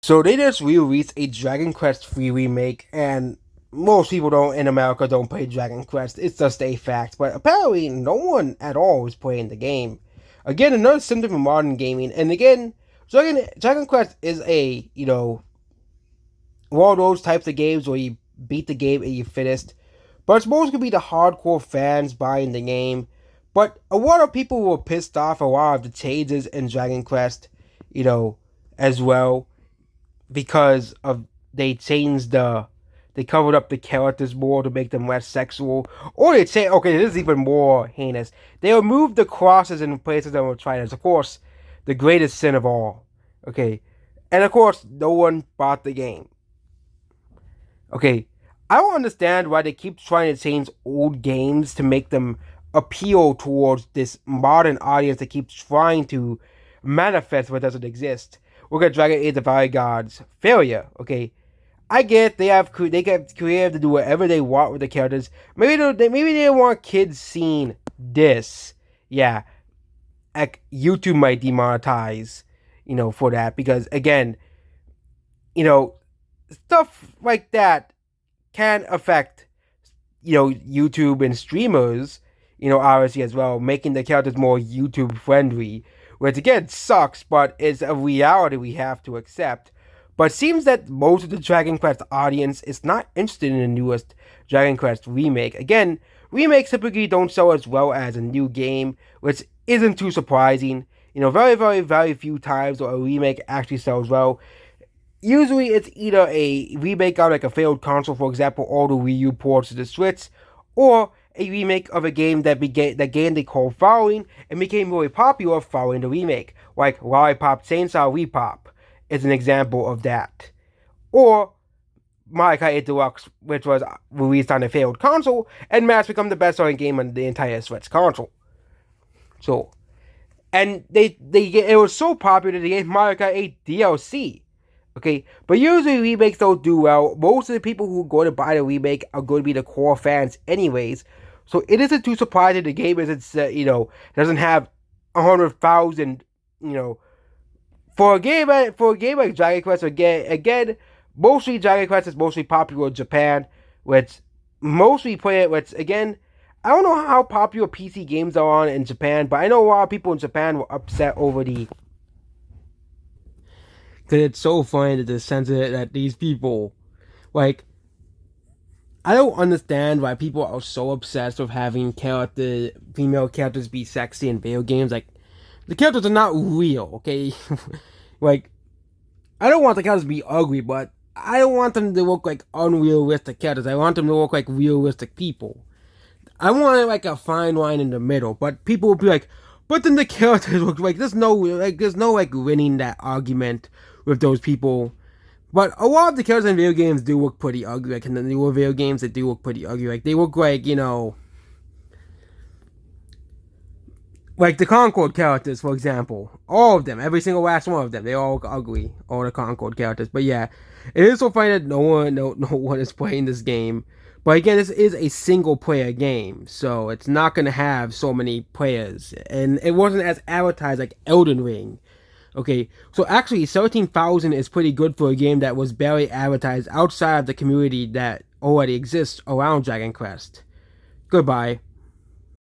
So they just re-released a Dragon Quest III remake, and most people don't in America don't play Dragon Quest. It's just a fact. But apparently, no one at all is playing the game. Again, another symptom of modern gaming. And again, Dragon Quest is a one of those types of games where you beat the game and you finished. But it's mostly gonna be the hardcore fans buying the game. But a lot of people were pissed off a lot of the changes in Dragon Quest, you know, as well because of they covered up the characters more to make them less sexual, or they say okay, this is even more heinous. They removed the crosses in places that were tridents. Of course, the greatest sin of all. Okay, and of course, no one bought the game. Okay, I don't understand why they keep trying to change old games to make them appeal towards this modern audience that keeps trying to manifest what doesn't exist. Look at Dragon Age: The Valley Gods failure. Okay, I get they get creative to do whatever they want with the characters. Maybe they want kids seeing this. Yeah, like YouTube might demonetize, for that because again, stuff like that can affect YouTube and streamers, obviously as well, making the characters more YouTube friendly, which again sucks, but it's a reality we have to accept. But it seems that most of the Dragon Quest audience is not interested in the newest Dragon Quest remake. Again, remakes typically don't sell as well as a new game, which isn't too surprising. Very, very, very few times where a remake actually sells well. Usually, it's either a remake of like a failed console, for example, all the Wii U ports to the Switch, or a remake of a game that gained a cult following and became really popular following the remake, like Lollipop Chainsaw Repop is an example of that. Or Mario Kart 8 Deluxe, which was released on a failed console, and mass become the best-selling game on the entire Switch console. So, and it was so popular they gave Mario Kart 8 DLC. Okay, but usually remakes don't do well. Most of the people who go to buy the remake are going to be the core fans, anyways. So it isn't too surprising the game isn't, doesn't have 100,000, for a game like Dragon Quest. Again, mostly Dragon Quest is mostly popular in Japan, which mostly play it. Which again, I don't know how popular PC games are on in Japan, but I know a lot of people in Japan were upset over the. Cause it's so funny that the sense that these people, like, I don't understand why people are so obsessed with having female characters be sexy in video games. Like, the characters are not real, okay? Like, I don't want the characters to be ugly, but I don't want them to look like unrealistic characters. I want them to look like realistic people. I want like a fine line in the middle, but people will be like, but then the characters look like there's no winning that argument with those people. But a lot of the characters in video games do look pretty ugly. Like in the newer video games, they do look pretty ugly. Like they look like the Concord characters, for example. All of them, every single last one of them, they all look ugly. All the Concord characters. But yeah, it is so funny that no one is playing this game. But again, this is a single player game, so it's not gonna have so many players, and it wasn't as advertised like Elden Ring. Okay, so actually 17,000 is pretty good for a game that was barely advertised outside of the community that already exists around Dragon Quest. Goodbye.